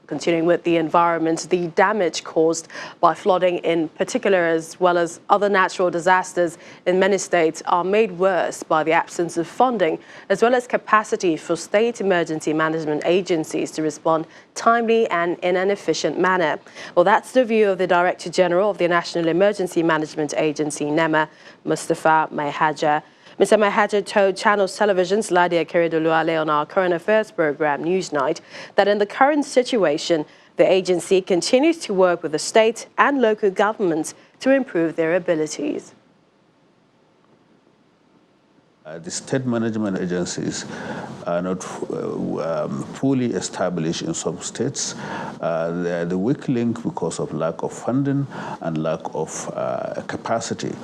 Continuing with the environment, the damage caused by flooding in particular, as well as other natural disasters in many states, are made worse by the absence of funding, as well as capacity for state emergency management agencies to respond timely and in an efficient manner. Well, that's the view of the Director General of the National Emergency Management Agency, NEMA, Mustafa Maihaja. Mr. Mahaja told Channels Television's Ladia Keredoluale on our current affairs program, Newsnight, that in the current situation, the agency continues to work with the state and local governments to improve their abilities. The state management agencies are not fully established in some states. They are the weak link because of lack of funding and lack of capacity.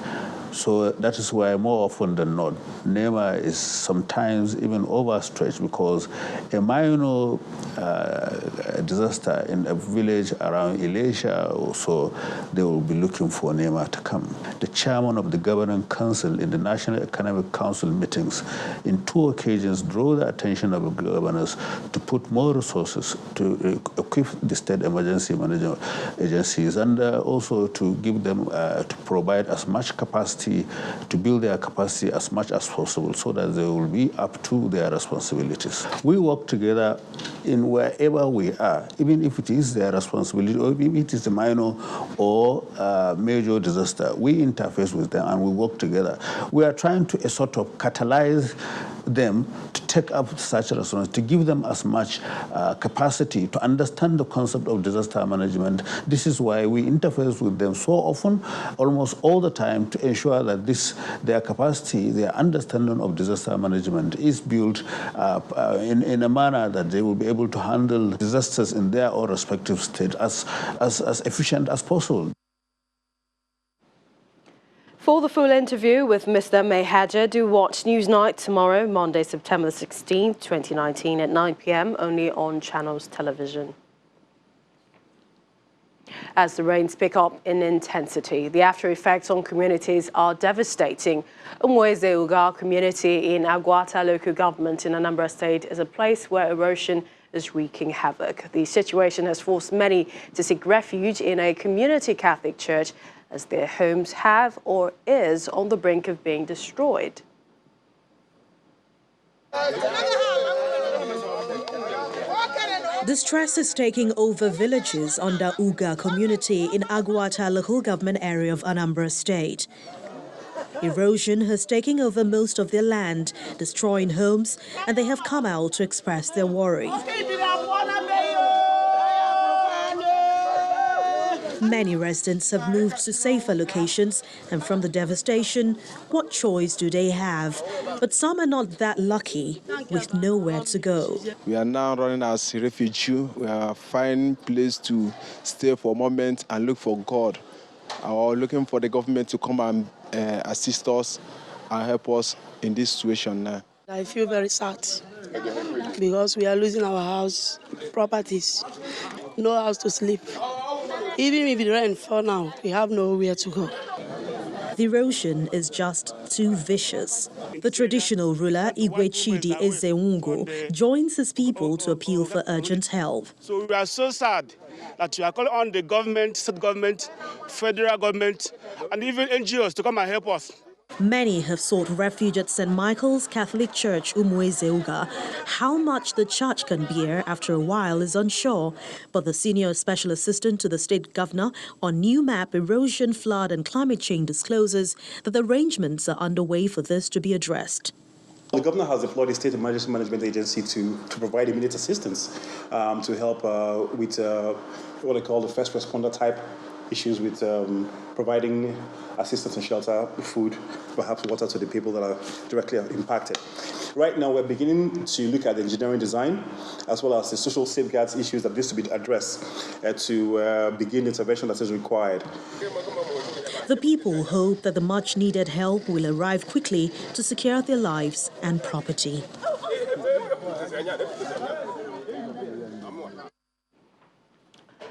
So that is why more often than not, NEMA is sometimes even overstretched because a minor disaster in a village around Elisha or so, they will be looking for NEMA to come. The chairman of the governing council in the National Economic Council meetings in 2 occasions drew the attention of the governors to put more resources to equip the state emergency management agencies and also to give them, to provide as much capacity, to build their capacity as much as possible so that they will be up to their responsibilities. We work together in wherever we are, even if it is their responsibility or if it is a minor or major disaster. We interface with them and we work together. We are trying to sort of catalyze them to take up such a response, to give them as much capacity to understand the concept of disaster management. This is why we interface with them so often, almost all the time, to ensure that their capacity, their understanding of disaster management is built in a manner that they will be able to handle disasters in their own respective state as efficient as possible. For the full interview with Mr. Maihaja, do watch Newsnight tomorrow, Monday, September 16, 2019 at 9 p.m. only on Channels Television. As the rains pick up in intensity, the after effects on communities are devastating. Umweze Uga community in Agwata local government in Anambra State is a place where erosion is wreaking havoc. The situation has forced many to seek refuge in a community Catholic church as their homes have or is on the brink of being destroyed. The stress is taking over villages under Uga community in Agwata local government area of Anambra State. Erosion has taken over most of their land, destroying homes, and they have come out to express their worry. Many residents have moved to safer locations, and from the devastation, what choice do they have? But some are not that lucky, with nowhere to go. We are now running as a refugee. We are finding a place to stay for a moment and look for God, or looking for the government to come and assist us and help us in this situation now. I feel very sad because we are losing our house, properties, no house to sleep. Even if it rains for now, we have nowhere to go. The erosion is just too vicious. The traditional ruler, Igwe Chidi Ezewungo, joins his people to appeal for urgent help. So we are so sad that we are calling on the government, state government, federal government, and even NGOs to come and help us. Many have sought refuge at St. Michael's Catholic Church, Umweze Uga. How much the church can bear after a while is unsure, but the senior special assistant to the state governor on new map erosion, flood and climate change discloses that the arrangements are underway for this to be addressed. The governor has deployed the State Emergency Management Agency to provide immediate assistance to help with what they call the first responder type issues with providing assistance and shelter, food, perhaps water to the people that are directly impacted. Right now, we're beginning to look at the engineering design as well as the social safeguards issues that needs to be addressed to begin intervention that is required. The people hope that the much-needed help will arrive quickly to secure their lives and property.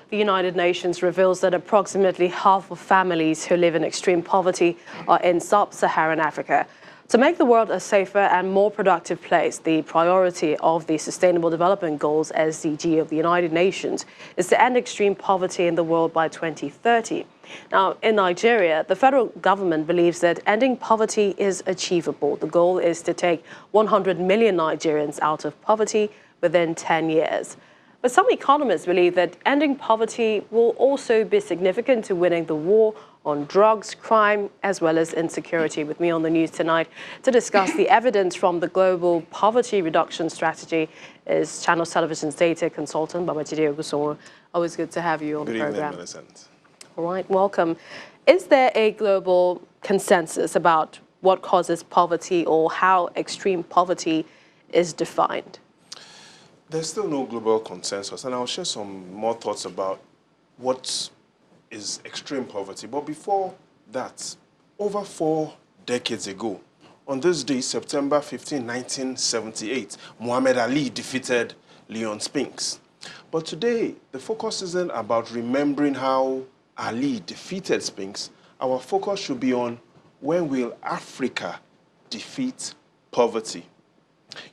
The United Nations reveals that approximately half of families who live in extreme poverty are in sub-Saharan Africa. To make the world a safer and more productive place, the priority of the Sustainable Development Goals, SDG, of the United Nations is to end extreme poverty in the world by 2030. Now, in Nigeria, the federal government believes that ending poverty is achievable. The goal is to take 100 million Nigerians out of poverty within 10 years. But some economists believe that ending poverty will also be significant to winning the war on drugs, crime, as well as insecurity. With me on the news tonight to discuss the evidence from the Global Poverty Reduction Strategy is Channels Television's data consultant, Babajide Ogunsoro. Always good to have you on the program. Good evening, Millicent. All right, welcome. Is there a global consensus about what causes poverty or how extreme poverty is defined? There's still no global consensus, and I'll share some more thoughts about what is extreme poverty. But before that, over 4 decades ago, on this day, September 15, 1978, Muhammad Ali defeated Leon Spinks. But today, the focus isn't about remembering how Ali defeated Spinks. Our focus should be on when will Africa defeat poverty.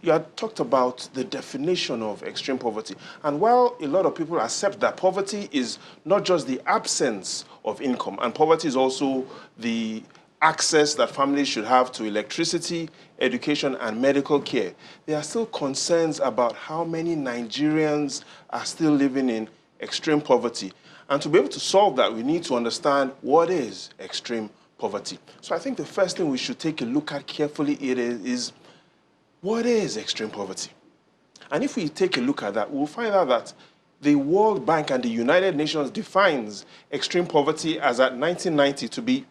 You had talked about the definition of extreme poverty. And while a lot of people accept that poverty is not just the absence of income, and poverty is also the access that families should have to electricity, education, and medical care, there are still concerns about how many Nigerians are still living in extreme poverty. And to be able to solve that, we need to understand what is extreme poverty. So I think the first thing we should take a look at carefully is what is extreme poverty? And if we take a look at that, we'll find out that the World Bank and the United Nations defines extreme poverty as at 1990 to be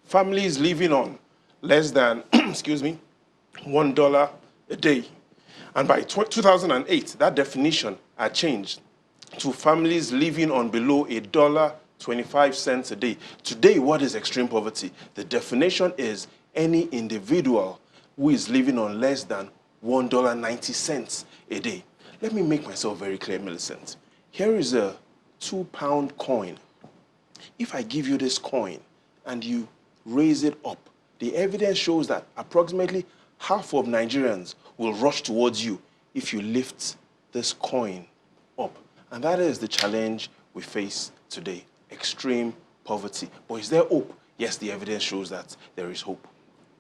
families living on less than, excuse me, $1 a day. And by 2008, that definition had changed to families living on below $1.25 a day. Today, what is extreme poverty? The definition is any individual who is living on less than $1.90 a day. Let me make myself very clear, Millicent. Here is a 2-pound coin. If I give you this coin and you raise it up, the evidence shows that approximately half of Nigerians will rush towards you if you lift this coin up. And that is the challenge we face today, extreme poverty. But is there hope? Yes, the evidence shows that there is hope.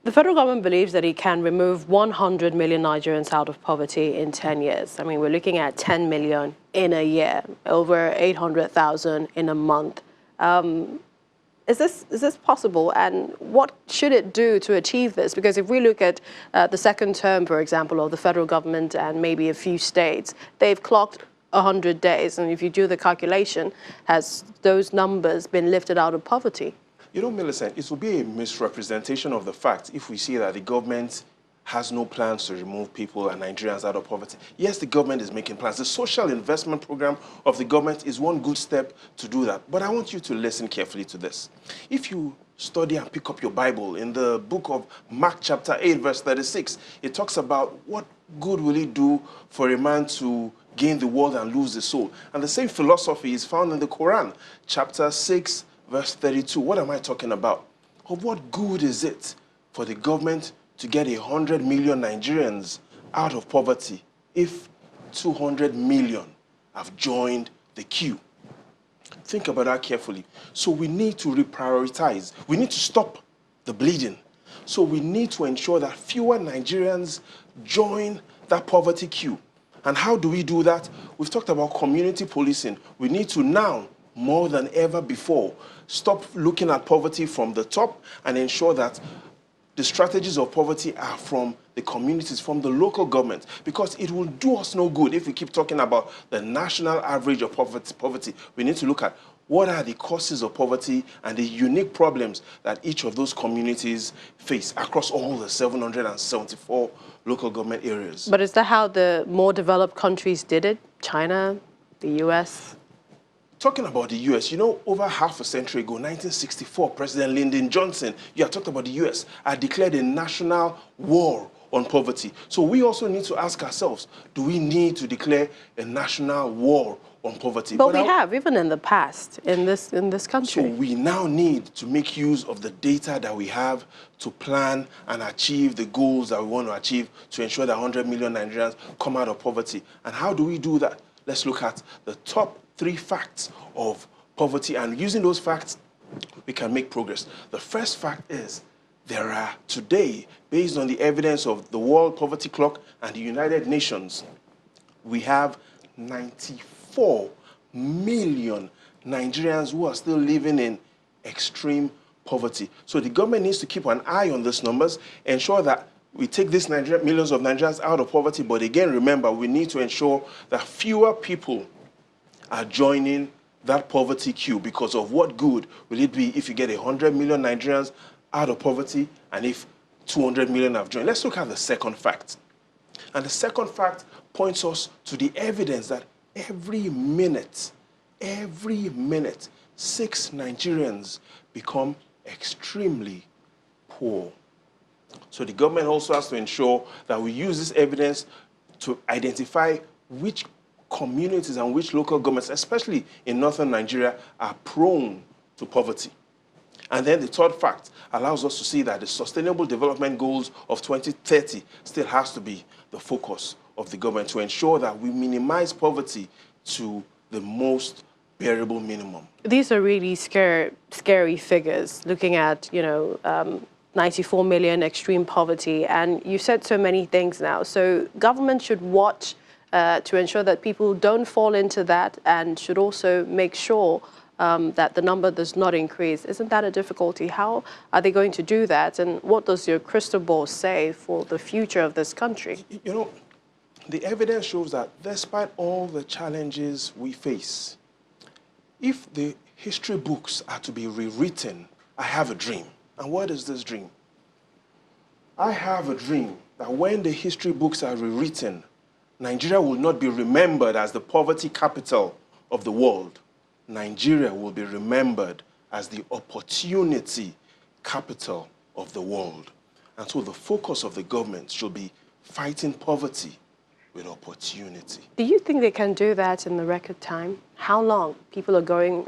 The federal government believes that it can remove 100 million Nigerians out of poverty in 10 years. I mean, we're looking at 10 million in a year, over 800,000 in a month. Is this possible? And what should it do to achieve this? Because if we look at the second term, for example, of the federal government and maybe a few states, they've clocked 100 days. And if you do the calculation, has those numbers been lifted out of poverty? You know, Millicent, it will be a misrepresentation of the fact if we see that the government has no plans to remove people and Nigerians out of poverty. Yes, the government is making plans. The social investment program of the government is one good step to do that. But I want you to listen carefully to this. If you study and pick up your Bible in the book of Mark chapter 8, verse 36, it talks about what good will it do for a man to gain the world and lose the soul. And the same philosophy is found in the Quran, chapter 6, verse 32. What am I talking about? Of what good is it for the government to get 100 million Nigerians out of poverty if 200 million have joined the queue? Think about that carefully. So we need to reprioritize. We need to stop the bleeding. So we need to ensure that fewer Nigerians join that poverty queue. And how do we do that? We've talked about community policing. We need to now, more than ever before, stop looking at poverty from the top and ensure that the strategies of poverty are from the communities, from the local government, because it will do us no good if we keep talking about the national average of poverty. We need to look at what are the causes of poverty and the unique problems that each of those communities face across all the 774 local government areas. But is that how the more developed countries did it? China, the US? Talking about the US, you know, over half a century ago, 1964, President Lyndon Johnson, you have talked about the US, had declared a national war on poverty. So we also need to ask ourselves, do we need to declare a national war on poverty? But we have, even in the past, in this country. So we now need to make use of the data that we have to plan and achieve the goals that we want to achieve to ensure that 100 million Nigerians come out of poverty. And how do we do that? Let's look at the top 3 facts of poverty, and using those facts, we can make progress. The first fact is there are today, based on the evidence of the World Poverty Clock and the United Nations, we have 94 million Nigerians who are still living in extreme poverty. So the government needs to keep an eye on these numbers, ensure that we take these millions of Nigerians out of poverty, but again, remember, we need to ensure that fewer people are joining that poverty queue, because of what good will it be if you get 100 million Nigerians out of poverty and if 200 million have joined? Let's look at the second fact. And the second fact points us to the evidence that every minute, 6 Nigerians become extremely poor. So the government also has to ensure that we use this evidence to identify which communities and which local governments, especially in northern Nigeria, are prone to poverty. And then the third fact allows us to see that the Sustainable Development Goals of 2030 still has to be the focus of the government to ensure that we minimize poverty to the most bearable minimum. These are really scary figures, looking at, 94 million extreme poverty, and you said so many things now. So government should watch to ensure that people don't fall into that, and should also make sure that the number does not increase. Isn't that a difficulty? How are they going to do that? And what does your crystal ball say for the future of this country? You know, the evidence shows that despite all the challenges we face, if the history books are to be rewritten, I have a dream. And what is this dream? I have a dream that when the history books are rewritten, Nigeria will not be remembered as the poverty capital of the world. Nigeria will be remembered as the opportunity capital of the world. And so the focus of the government should be fighting poverty with opportunity. Do you think they can do that in the record time? How long people are going,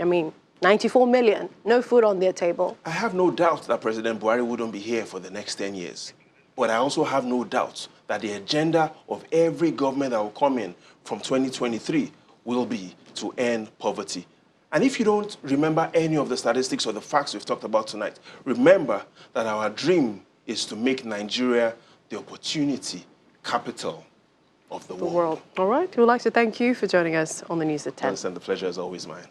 94 million, no food on their table? I have no doubt that President Buhari wouldn't be here for the next 10 years. But I also have no doubt that the agenda of every government that will come in from 2023 will be to end poverty. And if you don't remember any of the statistics or the facts we've talked about tonight, remember that our dream is to make Nigeria the opportunity capital of the world. All right. We'd like to thank you for joining us on the News at 10. And the pleasure is always mine.